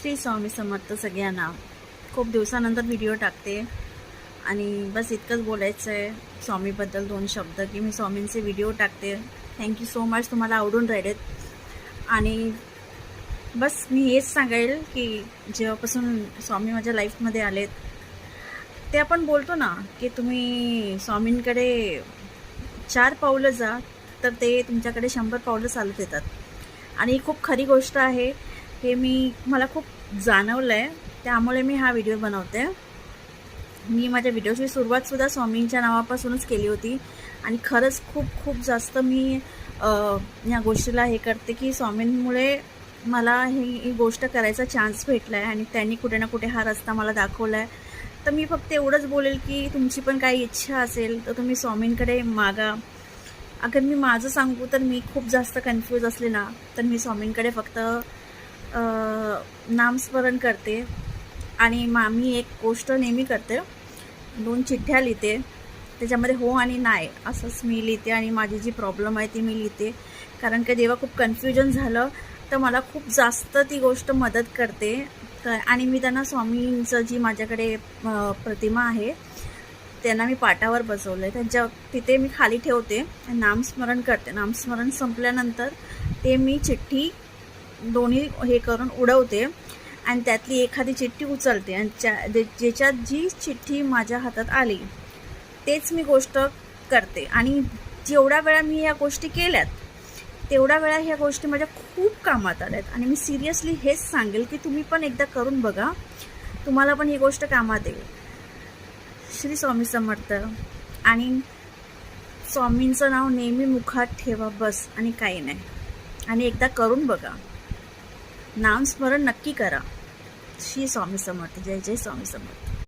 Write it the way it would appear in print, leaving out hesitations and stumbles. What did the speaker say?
श्री स्वामी समर्थ सगळ्यांना. खूप दिवसानंतर व्हिडिओ टाकते आणि बस इतकंच बोलायचं आहे स्वामीबद्दल दोन शब्द की मी स्वामींचे व्हिडिओ टाकते. थँक्यू सो मच, तुम्हाला आवडून राहिलेत. आणि बस मी हेच सांगेल की जेव्हापासून स्वामी माझ्या लाईफमध्ये आलेत ते आपण बोलतो ना की तुम्ही स्वामींकडे 4 पावलं जा तर ते तुमच्याकडे 100 पावलं चालत येतात. आणि ही खूप खरी गोष्ट आहे. हे मला खूप जाणवलं आहे, त्यामुळे मी हा व्हिडिओ बनवते. मी माझ्या व्हिडिओची सुरुवातसुद्धा स्वामींच्या नावापासूनच केली होती आणि खरंच खूप खूप जास्त मी या गोष्टीला हे करते की स्वामींमुळे मला ही गोष्ट करायचा चान्स भेटला आहे आणि त्यांनी कुठे ना कुठे हा रस्ता मला दाखवला आहे. तर मी फक्त एवढंच बोलेल की तुमची पण काही इच्छा असेल तर तुम्ही स्वामींकडे मागा. अगर मी माझं सांगू तर मी खूप जास्त कन्फ्यूज असले ना तर मी स्वामींकडे फक्त नामस्मरण करते. आणि मी एक गोष्ट नेहमी करते, 2 चिठ्ठ्या लिहिते, त्याच्यामध्ये हो आणि नाही असंच मी लिहिते आणि माझी जी प्रॉब्लेम आहे ती मी लिहिते. कारण की जेव्हा खूप कन्फ्युजन झालं तर मला खूप जास्त ती गोष्ट मदत करते. आणि मी त्यांना स्वामींचं जी माझ्याकडे प्रतिमा आहे त्यांना मी पाटावर बसवलं आहे, तिथे मी खाली ठेवते, नामस्मरण करते. नामस्मरण संपल्यानंतर ते मी चिठ्ठी दोन्ही हे करून उडवते आणि त्यातली एखादी चिठ्ठी उचलते आणि ज्याच्यात जी चिठ्ठी माझ्या हातात आली तेच मी गोष्ट करते. आणि जेवढ्या वेळा मी या गोष्टी केल्यात तेवढ्या वेळा ह्या गोष्टी माझ्या खूप कामात आल्यात. आणि मी सिरियसली हेच सांगेल की तुम्ही पण एकदा करून बघा, तुम्हाला पण ही गोष्ट कामात येईल. श्री स्वामी समर्थ. आणि स्वामींचं नाव नेहमी मुखात ठेवा बस, आणि काही नाही. आणि एकदा करून बघा, नामस्मरण नक्की करा. श्री स्वामी समर्थ. जय जय स्वामी समर्थ.